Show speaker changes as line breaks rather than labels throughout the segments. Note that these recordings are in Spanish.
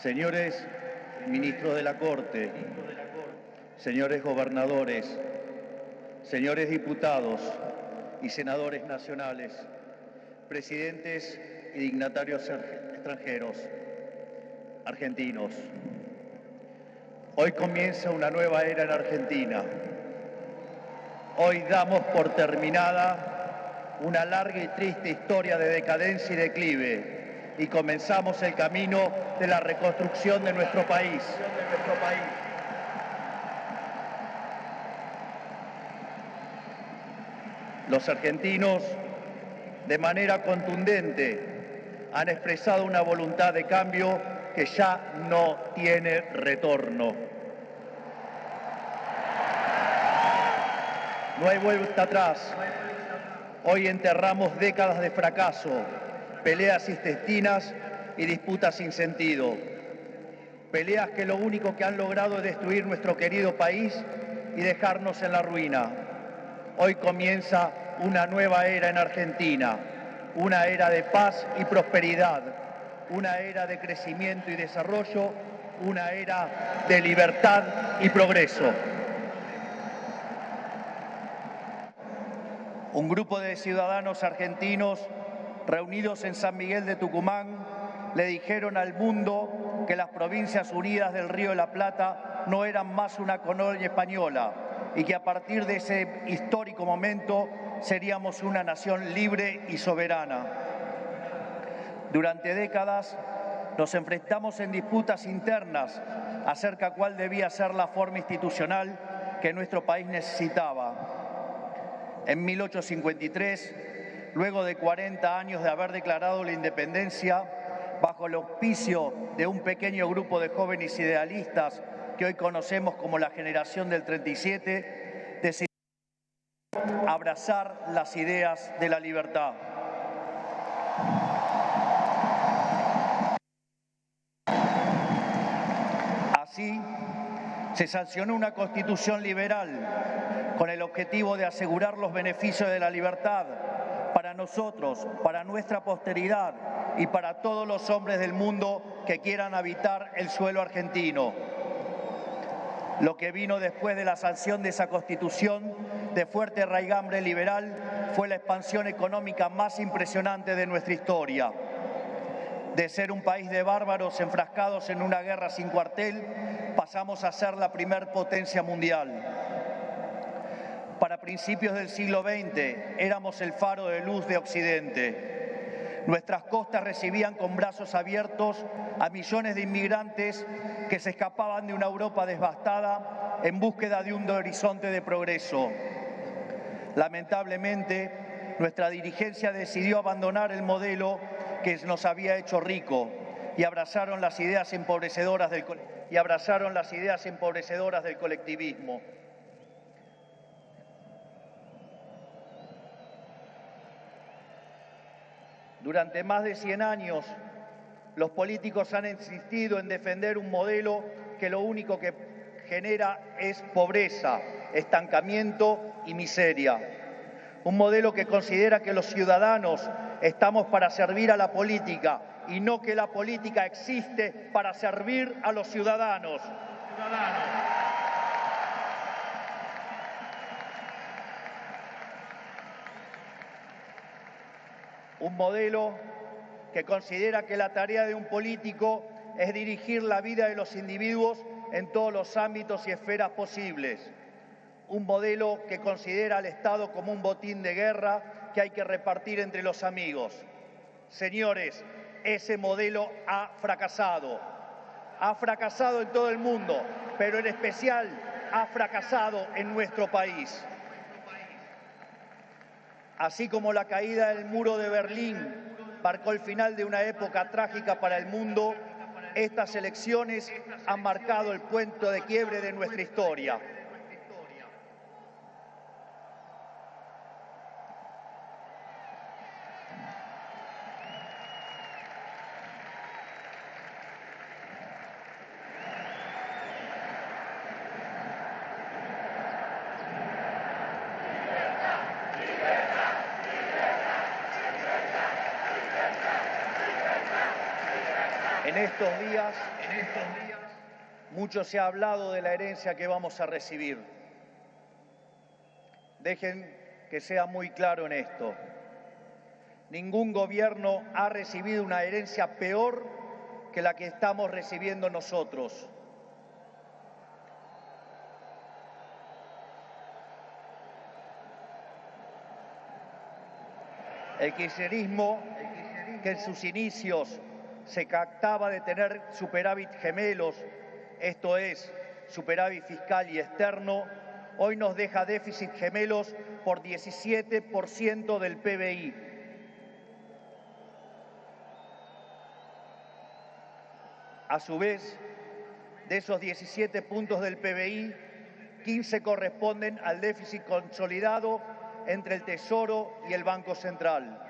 Señores ministros de la Corte, señores gobernadores, señores diputados y senadores nacionales, presidentes y dignatarios extranjeros, argentinos. Hoy comienza una nueva era en Argentina. Hoy damos por terminada una larga y triste historia de decadencia y declive y comenzamos el camino de la reconstrucción de nuestro país. Los argentinos, de manera contundente, han expresado una voluntad de cambio que ya no tiene retorno. No hay vuelta atrás. Hoy enterramos décadas de fracaso, peleas intestinas y disputas sin sentido. Peleas que lo único que han logrado es destruir nuestro querido país y dejarnos en la ruina. Hoy comienza una nueva era en Argentina, una era de paz y prosperidad, una era de crecimiento y desarrollo, una era de libertad y progreso. Un grupo de ciudadanos argentinos reunidos en San Miguel de Tucumán le dijeron al mundo que las Provincias Unidas del Río de la Plata no eran más una colonia española y que a partir de ese histórico momento seríamos una nación libre y soberana. Durante décadas nos enfrentamos en disputas internas acerca de cuál debía ser la forma institucional que nuestro país necesitaba. En 1853, luego de 40 años de haber declarado la independencia, bajo el auspicio de un pequeño grupo de jóvenes idealistas que hoy conocemos como la generación del 37, decidimos abrazar las ideas de la libertad. Así, se sancionó una constitución liberal con el objetivo de asegurar los beneficios de la libertad para nosotros, para nuestra posteridad y para todos los hombres del mundo que quieran habitar el suelo argentino. Lo que vino después de la sanción de esa constitución de fuerte raigambre liberal fue la expansión económica más impresionante de nuestra historia. De ser un país de bárbaros enfrascados en una guerra sin cuartel, pasamos a ser la primer potencia mundial. Para principios del siglo XX éramos el faro de luz de Occidente. Nuestras costas recibían con brazos abiertos a millones de inmigrantes que se escapaban de una Europa devastada en búsqueda de un horizonte de progreso. Lamentablemente, nuestra dirigencia decidió abandonar el modelo que nos había hecho rico y abrazaron las ideas empobrecedoras del colectivismo. Durante más de 100 años, los políticos han insistido en defender un modelo que lo único que genera es pobreza, estancamiento y miseria. Un modelo que considera que los ciudadanos estamos para servir a la política y no que la política existe para servir a los ciudadanos. Un modelo que considera que la tarea de un político es dirigir la vida de los individuos en todos los ámbitos y esferas posibles. Un modelo que considera al Estado como un botín de guerra que hay que repartir entre los amigos. Señores, ese modelo ha fracasado. Ha fracasado en todo el mundo, pero en especial ha fracasado en nuestro país. Así como la caída del muro de Berlín marcó el final de una época trágica para el mundo, estas elecciones han marcado el punto de quiebre de nuestra historia. En En estos días, mucho se ha hablado de la herencia que vamos a recibir. Dejen que sea muy claro en esto. Ningún gobierno ha recibido una herencia peor que la que estamos recibiendo nosotros. El kirchnerismo, que en sus inicios se jactaba de tener superávit gemelos, esto es, superávit fiscal y externo, hoy nos deja déficit gemelos por 17% del PBI. A su vez, de esos 17 puntos del PBI, 15 corresponden al déficit consolidado entre el Tesoro y el Banco Central.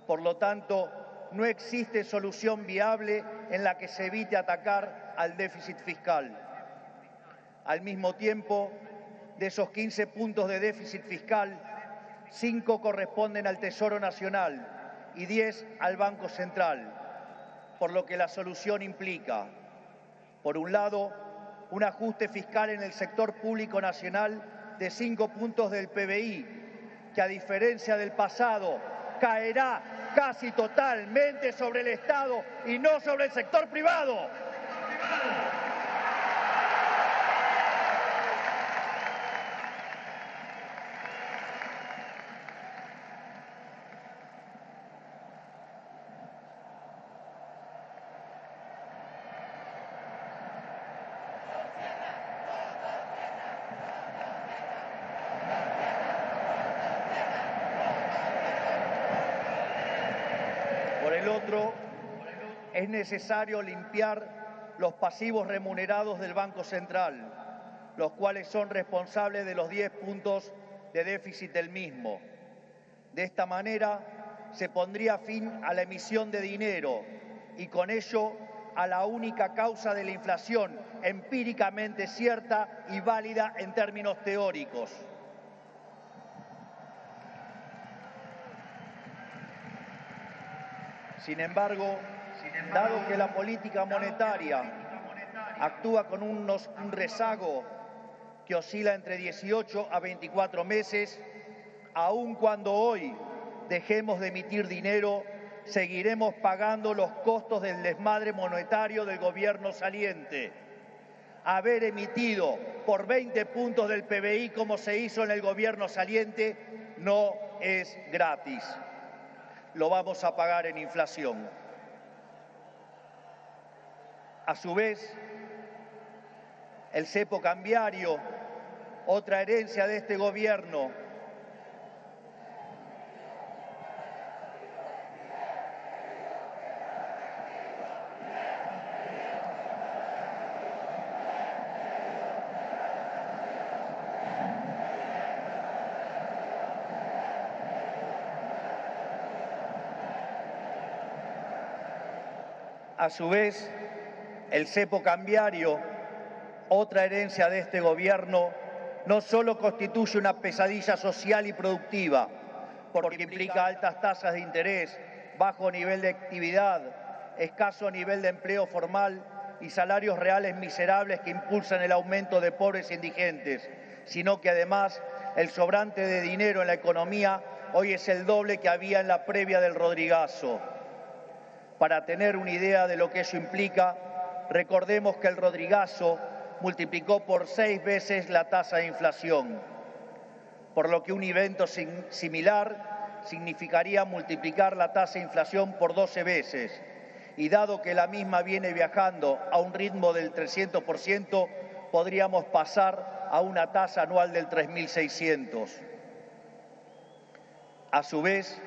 Por lo tanto, no existe solución viable en la que se evite atacar al déficit fiscal. Al mismo tiempo, de esos 15 puntos de déficit fiscal, 5 corresponden al Tesoro Nacional y 10 al Banco Central, por lo que la solución implica, por un lado, un ajuste fiscal en el sector público nacional de 5 puntos del PBI, que a diferencia del pasado, caerá casi totalmente sobre el Estado y no sobre el sector privado. Por el otro, es necesario limpiar los pasivos remunerados del Banco Central, los cuales son responsables de los 10 puntos de déficit del mismo. De esta manera, se pondría fin a la emisión de dinero y con ello a la única causa de la inflación empíricamente cierta y válida en términos teóricos. Sin embargo, dado que la política monetaria actúa con un rezago que oscila entre 18 a 24 meses, aun cuando hoy dejemos de emitir dinero, seguiremos pagando los costos del desmadre monetario del gobierno saliente. Haber emitido por 20 puntos del PBI, como se hizo en el gobierno saliente, no es gratis. Lo vamos a pagar en inflación. A su vez, el cepo cambiario, otra herencia de este gobierno, a su vez, el cepo cambiario, otra herencia de este gobierno, no solo constituye una pesadilla social y productiva, porque implica altas tasas de interés, bajo nivel de actividad, escaso nivel de empleo formal y salarios reales miserables que impulsan el aumento de pobres e indigentes, sino que además el sobrante de dinero en la economía hoy es el doble que había en la previa del Rodrigazo. Para tener una idea de lo que eso implica, recordemos que el Rodrigazo multiplicó por 6 veces la tasa de inflación, por lo que un evento similar significaría multiplicar la tasa de inflación por 12 veces, y dado que la misma viene viajando a un ritmo del 300%, podríamos pasar a una tasa anual del 3.600. A su vez,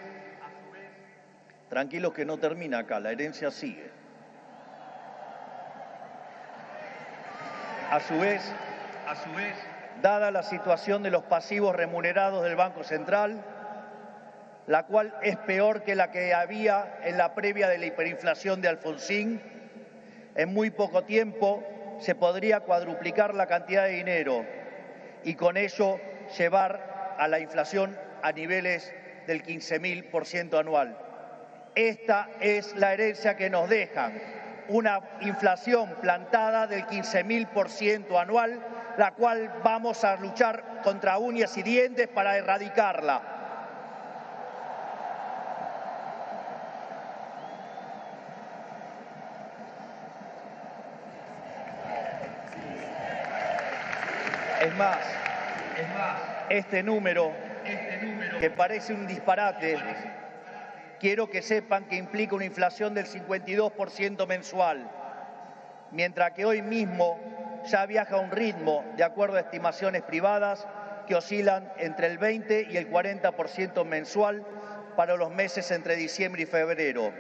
tranquilos que no termina acá, la herencia sigue. A su vez, dada la situación de los pasivos remunerados del Banco Central, la cual es peor que la que había en la previa de la hiperinflación de Alfonsín, en muy poco tiempo se podría cuadruplicar la cantidad de dinero y con ello llevar a la inflación a niveles del 15.000% anual. Esta es la herencia que nos dejan. una inflación plantada del 15.000% anual, la cual vamos a luchar contra uñas y dientes para erradicarla. Es más, este número, que parece un disparate, quiero que sepan que implica una inflación del 52% mensual, mientras que hoy mismo ya viaja a un ritmo, de acuerdo a estimaciones privadas, que oscilan entre el 20 y el 40% mensual para los meses entre diciembre y febrero.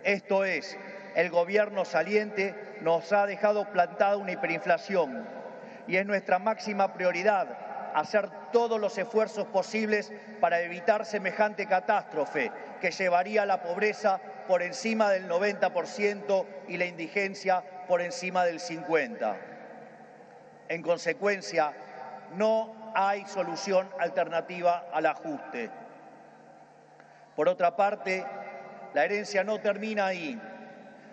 Esto es, el gobierno saliente nos ha dejado plantada una hiperinflación y es nuestra máxima prioridad hacer todos los esfuerzos posibles para evitar semejante catástrofe que llevaría a la pobreza por encima del 90% y la indigencia por encima del 50%. En consecuencia, no hay solución alternativa al ajuste. Por otra parte, la herencia no termina ahí,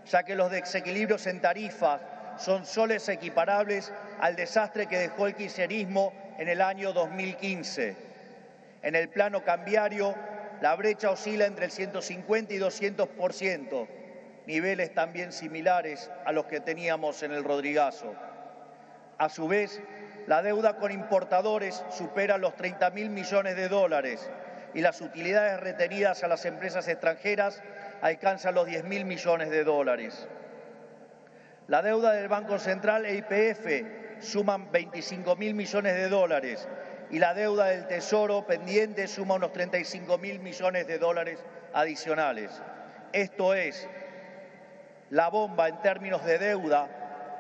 ya que los desequilibrios en tarifas son soles equiparables al desastre que dejó el kirchnerismo en el año 2015. En el plano cambiario, la brecha oscila entre el 150 y 200%, niveles también similares a los que teníamos en el Rodrigazo. A su vez, la deuda con importadores supera los 30.000 millones de dólares y las utilidades retenidas a las empresas extranjeras alcanzan los 10.000 millones de dólares. La deuda del Banco Central e YPF suman 25.000 millones de dólares y la deuda del Tesoro pendiente suma unos 35.000 millones de dólares adicionales. Esto es, la bomba en términos de deuda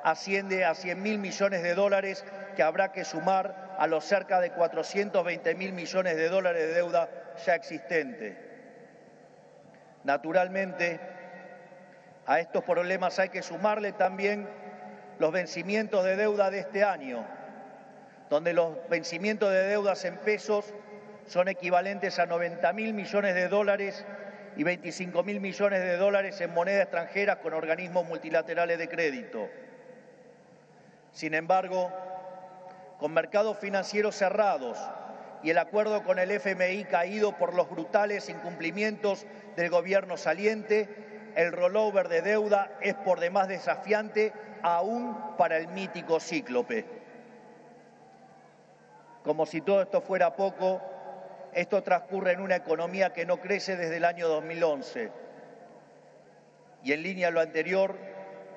asciende a 100.000 millones de dólares que habrá que sumar a los cerca de 420.000 millones de dólares de deuda ya existente. Naturalmente, a estos problemas hay que sumarle también los vencimientos de deuda de este año, donde los vencimientos de deudas en pesos son equivalentes a 90.000 millones de dólares y 25.000 millones de dólares en moneda extranjera con organismos multilaterales de crédito. Sin embargo, con mercados financieros cerrados y el acuerdo con el FMI caído por los brutales incumplimientos del gobierno saliente, el rollover de deuda es por demás desafiante aún para el mítico cíclope. Como si todo esto fuera poco, esto transcurre en una economía que no crece desde el año 2011. Y en línea a lo anterior,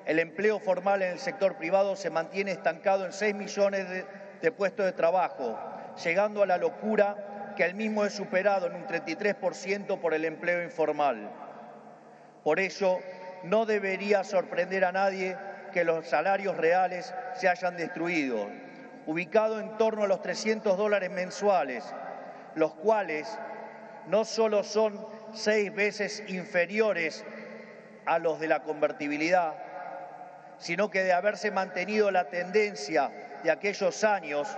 el empleo formal en el sector privado se mantiene estancado en 6 millones de puestos de trabajo, llegando a la locura que el mismo es superado en un 33% por el empleo informal. Por ello, no debería sorprender a nadie que los salarios reales se hayan destruido, ubicado en torno a los $300 mensuales, los cuales no solo son 6 veces inferiores a los de la convertibilidad, sino que de haberse mantenido la tendencia de aquellos años,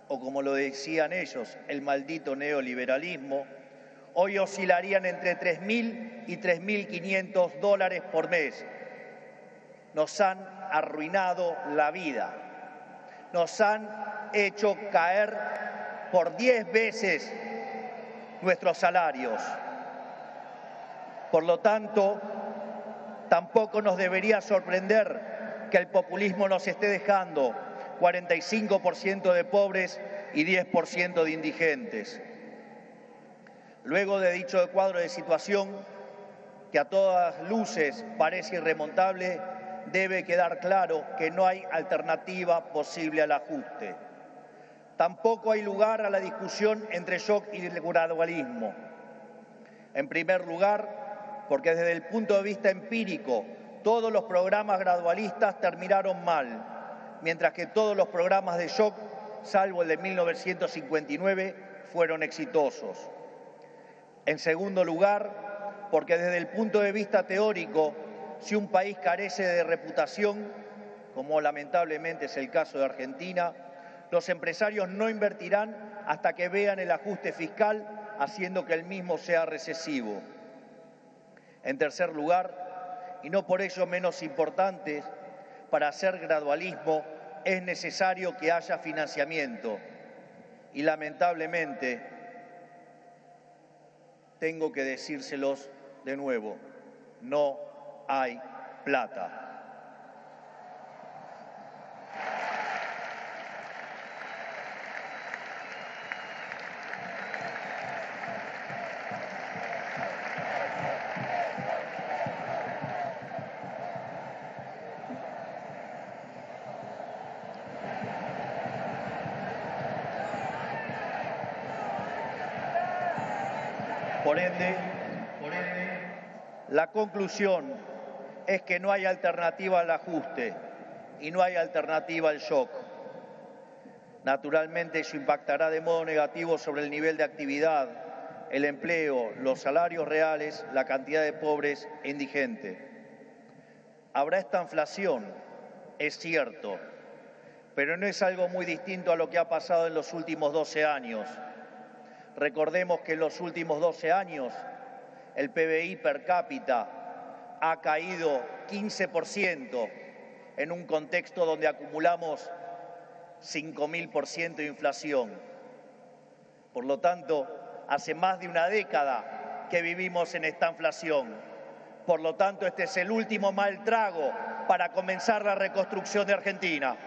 o como lo decían ellos, el maldito neoliberalismo, hoy oscilarían entre 3.000 y 3.500 dólares por mes. Nos han arruinado la vida, nos han hecho caer por 10 veces nuestros salarios. Por lo tanto, tampoco nos debería sorprender que el populismo nos esté dejando 45% de pobres y 10% de indigentes. Luego de dicho cuadro de situación, que a todas luces parece irremontable, debe quedar claro que no hay alternativa posible al ajuste. Tampoco hay lugar a la discusión entre shock y el gradualismo. En primer lugar, porque desde el punto de vista empírico, todos los programas gradualistas terminaron mal, mientras que todos los programas de shock, salvo el de 1959, fueron exitosos. En segundo lugar, porque desde el punto de vista teórico, si un país carece de reputación, como lamentablemente es el caso de Argentina, los empresarios no invertirán hasta que vean el ajuste fiscal, haciendo que el mismo sea recesivo. En tercer lugar, y no por ello menos importantes, para hacer gradualismo es necesario que haya financiamiento. Y lamentablemente, tengo que decírselos de nuevo, no hay plata. Por ende, la conclusión es que no hay alternativa al ajuste y no hay alternativa al shock. Naturalmente, eso impactará de modo negativo sobre el nivel de actividad, el empleo, los salarios reales, la cantidad de pobres e indigentes. Habrá esta inflación, es cierto, pero no es algo muy distinto a lo que ha pasado en los últimos 12 años. Recordemos que en los últimos 12 años el PBI per cápita ha caído 15% en un contexto donde acumulamos 5.000% de inflación. Por lo tanto, hace más de una década que vivimos en esta inflación. Por lo tanto, este es el último mal trago para comenzar la reconstrucción de Argentina.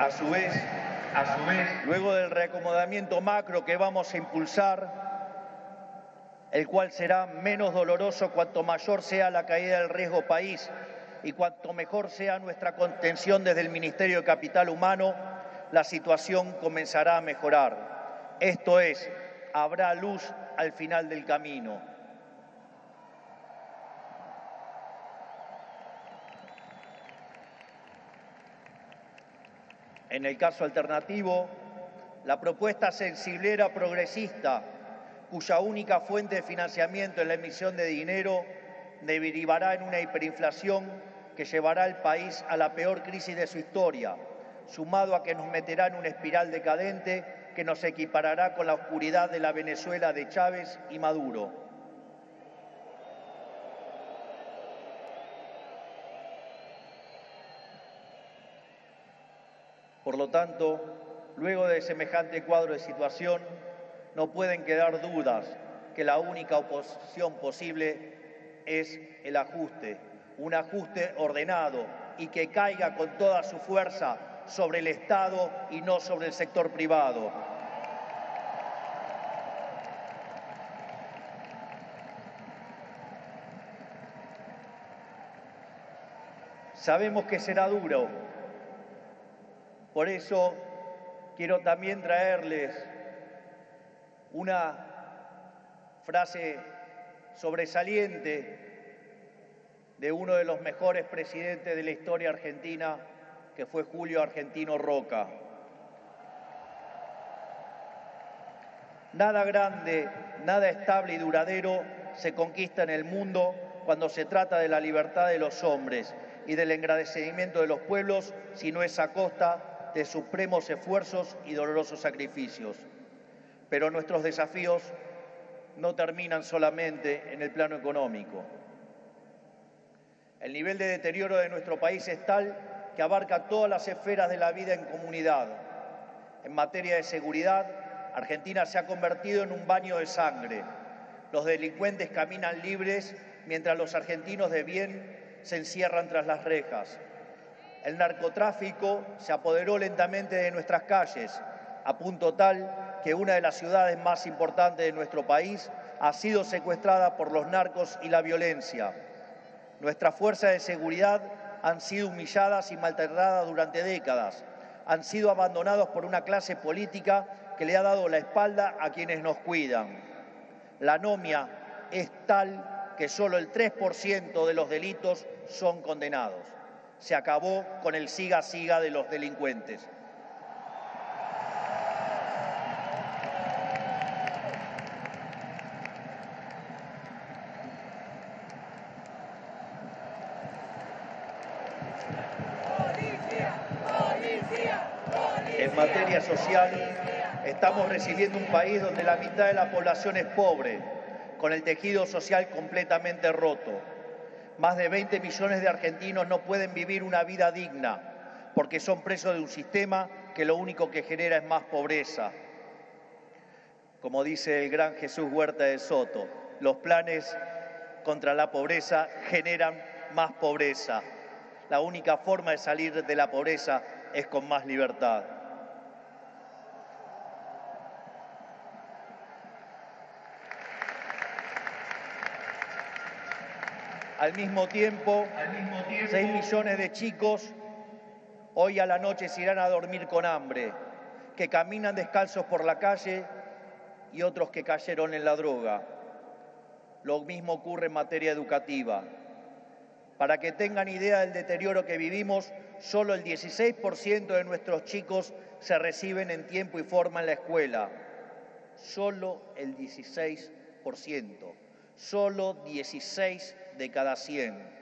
A su vez, luego del reacomodamiento macro que vamos a impulsar, el cual será menos doloroso cuanto mayor sea la caída del riesgo país y cuanto mejor sea nuestra contención desde el Ministerio de Capital Humano, la situación comenzará a mejorar. Esto es, habrá luz al final del camino. En el caso alternativo, la propuesta sensiblera progresista, cuya única fuente de financiamiento es la emisión de dinero, derivará en una hiperinflación que llevará al país a la peor crisis de su historia, sumado a que nos meterá en una espiral decadente que nos equiparará con la oscuridad de la Venezuela de Chávez y Maduro. Por lo tanto, luego de semejante cuadro de situación, no pueden quedar dudas que la única oposición posible es el ajuste, un ajuste ordenado y que caiga con toda su fuerza sobre el Estado y no sobre el sector privado. Sabemos que será duro. Por eso quiero también traerles una frase sobresaliente de uno de los mejores presidentes de la historia argentina, que fue Julio Argentino Roca. Nada grande, nada estable y duradero se conquista en el mundo cuando se trata de la libertad de los hombres y del engrandecimiento de los pueblos, si no es a costa de supremos esfuerzos y dolorosos sacrificios. Pero nuestros desafíos no terminan solamente en el plano económico. El nivel de deterioro de nuestro país es tal que abarca todas las esferas de la vida en comunidad. En materia de seguridad, Argentina se ha convertido en un baño de sangre. Los delincuentes caminan libres mientras los argentinos de bien se encierran tras las rejas. El narcotráfico se apoderó lentamente de nuestras calles, a punto tal que una de las ciudades más importantes de nuestro país ha sido secuestrada por los narcos y la violencia. Nuestras fuerzas de seguridad han sido humilladas y maltratadas durante décadas. Han sido abandonados por una clase política que le ha dado la espalda a quienes nos cuidan. La anomia es tal que solo el 3% de los delitos son condenados. Se acabó con el siga-siga de los delincuentes. En materia social, estamos recibiendo un país donde la mitad de la población es pobre, con el tejido social completamente roto. Más de 20 millones de argentinos no pueden vivir una vida digna porque son presos de un sistema que lo único que genera es más pobreza. Como dice el gran Jesús Huerta de Soto, los planes contra la pobreza generan más pobreza. La única forma de salir de la pobreza es con más libertad. Al mismo tiempo, 6 millones de chicos hoy a la noche se irán a dormir con hambre, que caminan descalzos por la calle y otros que cayeron en la droga. Lo mismo ocurre en materia educativa. Para que tengan idea del deterioro que vivimos, solo el 16% de nuestros chicos se reciben en tiempo y forma en la escuela. Solo el 16%. Solo 16 de cada 100.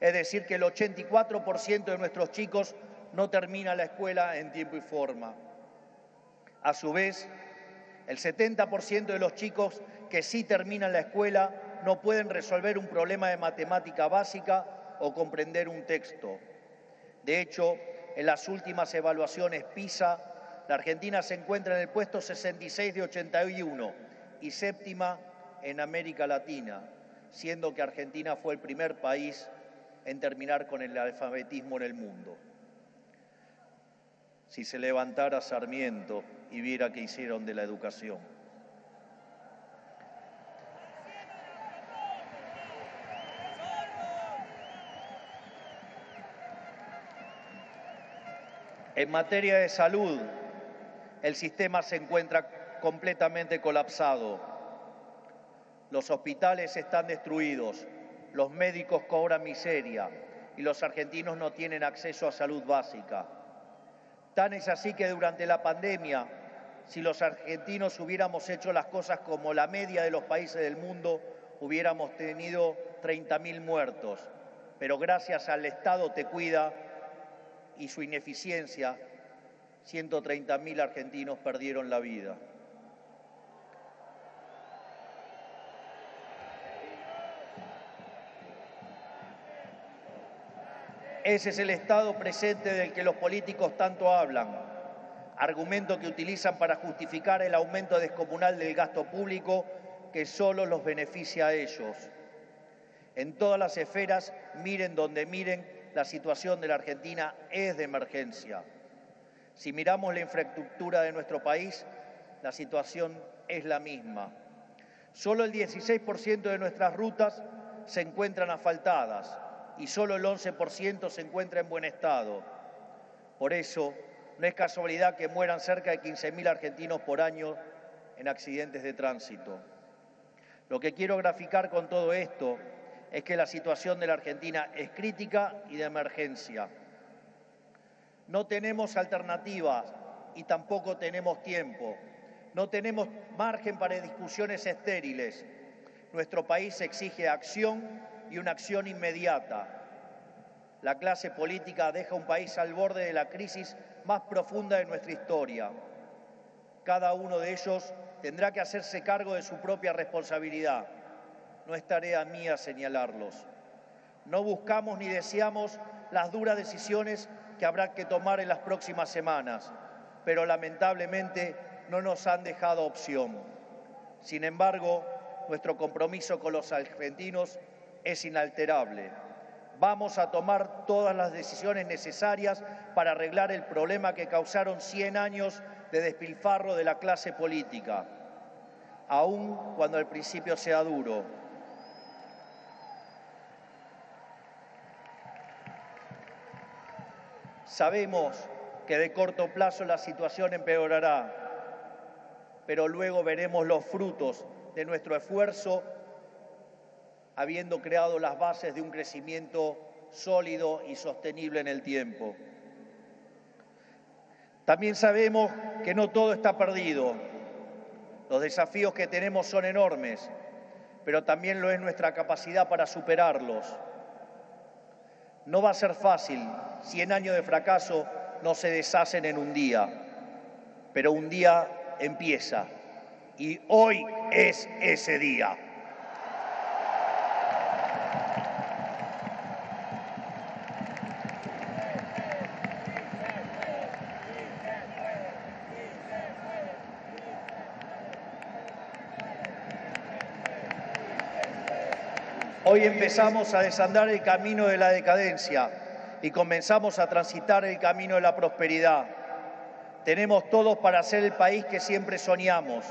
Es decir, que el 84% de nuestros chicos no termina la escuela en tiempo y forma. A su vez, el 70% de los chicos que sí terminan la escuela no pueden resolver un problema de matemática básica o comprender un texto. De hecho, en las últimas evaluaciones PISA, la Argentina se encuentra en el puesto 66 de 81 y séptima en América Latina, siendo que Argentina fue el primer país en terminar con el analfabetismo en el mundo. Si se levantara Sarmiento y viera qué hicieron de la educación. En materia de salud, el sistema se encuentra completamente colapsado. Los hospitales están destruidos, los médicos cobran miseria y los argentinos no tienen acceso a salud básica. Tan es así que durante la pandemia, si los argentinos hubiéramos hecho las cosas como la media de los países del mundo, hubiéramos tenido 30.000 muertos. Pero gracias al Estado Te Cuida y su ineficiencia, 130.000 argentinos perdieron la vida. Ese es el estado presente del que los políticos tanto hablan, argumento que utilizan para justificar el aumento descomunal del gasto público que solo los beneficia a ellos. En todas las esferas, miren donde miren, la situación de la Argentina es de emergencia. Si miramos la infraestructura de nuestro país, la situación es la misma. Solo el 16% de nuestras rutas se encuentran asfaltadas y solo el 11% se encuentra en buen estado. Por eso, no es casualidad que mueran cerca de 15.000 argentinos por año en accidentes de tránsito. Lo que quiero graficar con todo esto es que la situación de la Argentina es crítica y de emergencia. No tenemos alternativas y tampoco tenemos tiempo. No tenemos margen para discusiones estériles. Nuestro país exige acción y una acción inmediata. La clase política deja un país al borde de la crisis más profunda de nuestra historia. Cada uno de ellos tendrá que hacerse cargo de su propia responsabilidad. No es tarea mía señalarlos. No buscamos ni deseamos las duras decisiones que habrá que tomar en las próximas semanas, pero lamentablemente no nos han dejado opción. Sin embargo, nuestro compromiso con los argentinos es inalterable. Vamos a tomar todas las decisiones necesarias para arreglar el problema que causaron 100 años de despilfarro de la clase política, aun cuando al principio sea duro. Sabemos que de corto plazo la situación empeorará, pero luego veremos los frutos de nuestro esfuerzo, habiendo creado las bases de un crecimiento sólido y sostenible en el tiempo. También sabemos que no todo está perdido. Los desafíos que tenemos son enormes, pero también lo es nuestra capacidad para superarlos. No va a ser fácil, 100 años de fracaso no se deshacen en un día, pero un día empieza y hoy es ese día. Hoy empezamos a desandar el camino de la decadencia y comenzamos a transitar el camino de la prosperidad. Tenemos todos para ser el país que siempre soñamos.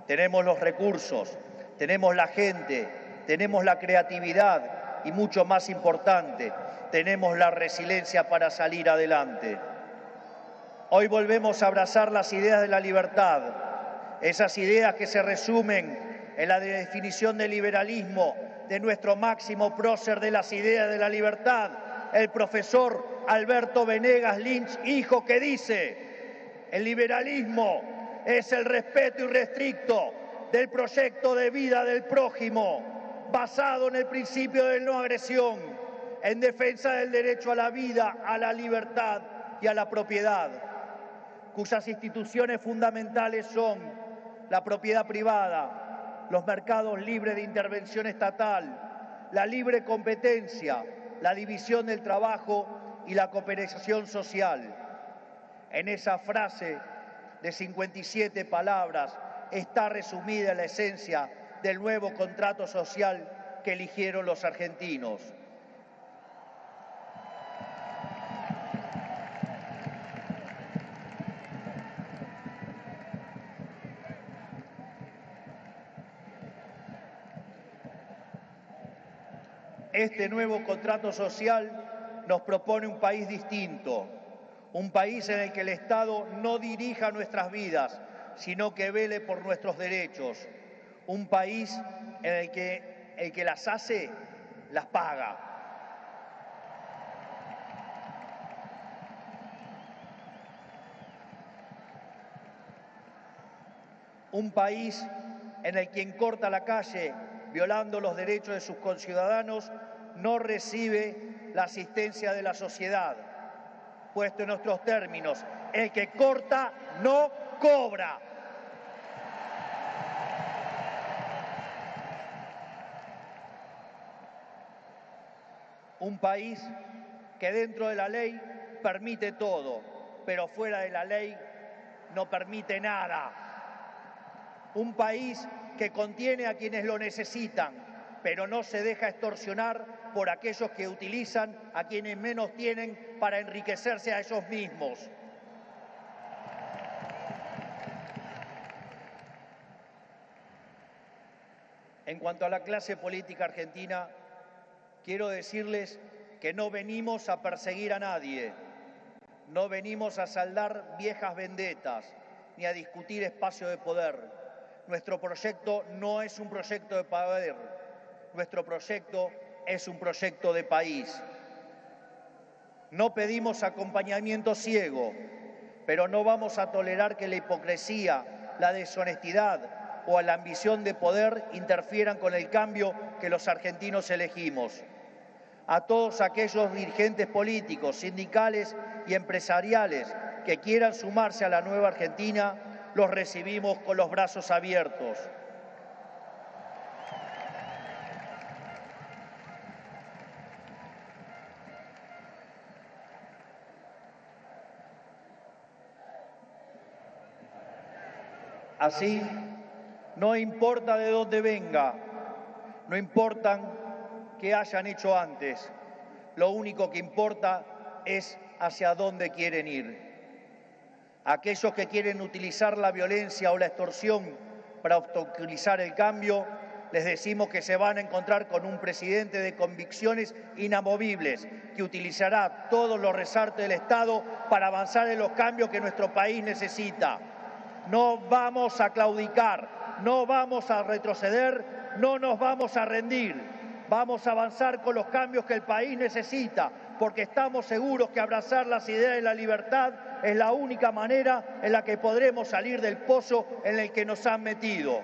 Tenemos los recursos, tenemos la gente, tenemos la creatividad y, mucho más importante, tenemos la resiliencia para salir adelante. Hoy volvemos a abrazar las ideas de la libertad, esas ideas que se resumen en la definición del liberalismo de nuestro máximo prócer de las ideas de la libertad, el profesor Alberto Venegas Lynch, hijo, que dice: el liberalismo es el respeto irrestricto del proyecto de vida del prójimo, basado en el principio de no agresión, en defensa del derecho a la vida, a la libertad y a la propiedad, cuyas instituciones fundamentales son la propiedad privada, los mercados libres de intervención estatal, la libre competencia, la división del trabajo y la cooperación social. En esa frase de 57 palabras está resumida la esencia del nuevo contrato social que eligieron los argentinos. Este nuevo contrato social nos propone un país distinto, un país en el que el Estado no dirija nuestras vidas, sino que vele por nuestros derechos, un país en el que las hace, las paga. Un país en el que quien corta la calle violando los derechos de sus conciudadanos no recibe la asistencia de la sociedad. Puesto en otros términos, el que corta no cobra. Un país que dentro de la ley permite todo, pero fuera de la ley no permite nada. Un país que contiene a quienes lo necesitan, pero no se deja extorsionar por aquellos que utilizan a quienes menos tienen para enriquecerse a ellos mismos. En cuanto a la clase política argentina, quiero decirles que no venimos a perseguir a nadie, no venimos a saldar viejas vendetas, ni a discutir espacio de poder. Nuestro proyecto no es un proyecto de poder, nuestro proyecto es un proyecto de país. No pedimos acompañamiento ciego, pero no vamos a tolerar que la hipocresía, la deshonestidad o la ambición de poder interfieran con el cambio que los argentinos elegimos. A todos aquellos dirigentes políticos, sindicales y empresariales que quieran sumarse a la nueva Argentina, los recibimos con los brazos abiertos. Así, no importa de dónde venga, no importa qué hayan hecho antes, lo único que importa es hacia dónde quieren ir. Aquellos que quieren utilizar la violencia o la extorsión para obstaculizar el cambio, les decimos que se van a encontrar con un presidente de convicciones inamovibles, que utilizará todos los resortes del Estado para avanzar en los cambios que nuestro país necesita. No vamos a claudicar, no vamos a retroceder, no nos vamos a rendir. Vamos a avanzar con los cambios que el país necesita, porque estamos seguros que abrazar las ideas de la libertad es la única manera en la que podremos salir del pozo en el que nos han metido.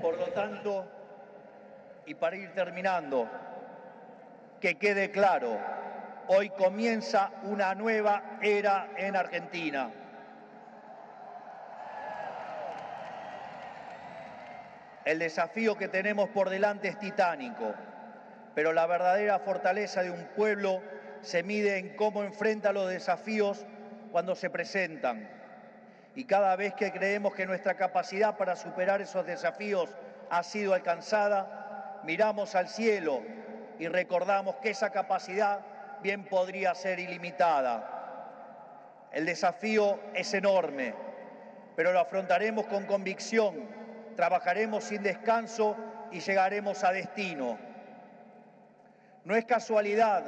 Por lo tanto, y para ir terminando, que quede claro, hoy comienza una nueva era en Argentina. El desafío que tenemos por delante es titánico, pero la verdadera fortaleza de un pueblo se mide en cómo enfrenta los desafíos cuando se presentan. Y cada vez que creemos que nuestra capacidad para superar esos desafíos ha sido alcanzada, miramos al cielo y recordamos que esa capacidad bien podría ser ilimitada. El desafío es enorme, pero lo afrontaremos con convicción, trabajaremos sin descanso y llegaremos a destino. No es casualidad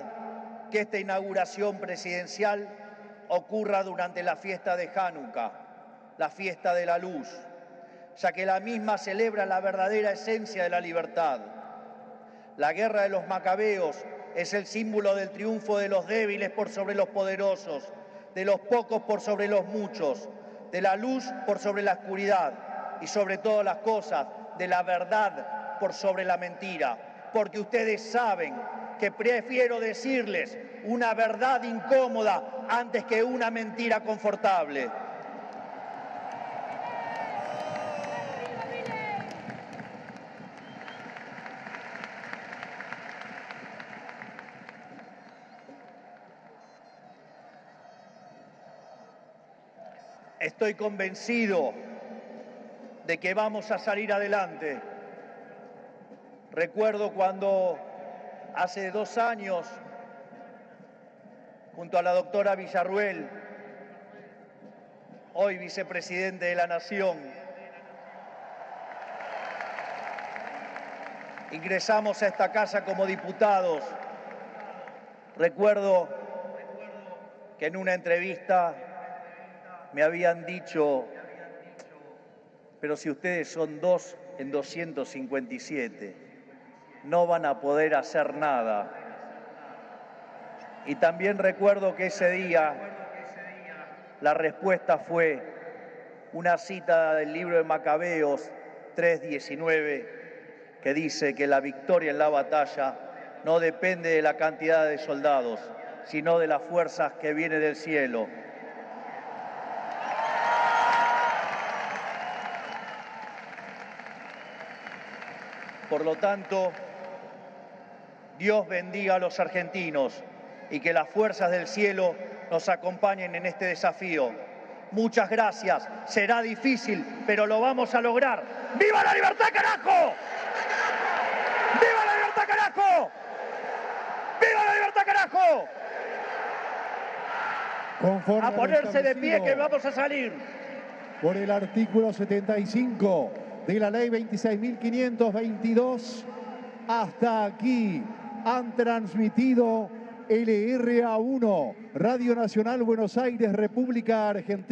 que esta inauguración presidencial ocurra durante la fiesta de Hanukkah, la fiesta de la luz, ya que la misma celebra la verdadera esencia de la libertad. La guerra de los macabeos es el símbolo del triunfo de los débiles por sobre los poderosos, de los pocos por sobre los muchos, de la luz por sobre la oscuridad y sobre todas las cosas, de la verdad por sobre la mentira. Porque ustedes saben que prefiero decirles una verdad incómoda antes que una mentira confortable. Estoy convencido de que vamos a salir adelante. Recuerdo cuando hace 2 años, junto a la doctora Villarruel, hoy vicepresidente de la Nación, ingresamos a esta casa como diputados. Recuerdo que en una entrevista me habían dicho, pero si ustedes son 2 en 257, no van a poder hacer nada. Y también recuerdo que ese día la respuesta fue una cita del libro de Macabeos 3:19, que dice que la victoria en la batalla no depende de la cantidad de soldados, sino de las fuerzas que vienen del cielo. Por lo tanto, Dios bendiga a los argentinos y que las fuerzas del cielo nos acompañen en este desafío. Muchas gracias. Será difícil, pero lo vamos a lograr. ¡Viva la libertad, carajo! ¡Viva la libertad, carajo! ¡Viva la libertad, carajo!
Conforme
a ponerse de pie que vamos a salir.
Por el artículo 75 de la ley 26.522, hasta aquí han transmitido LRA1, Radio Nacional Buenos Aires, República Argentina.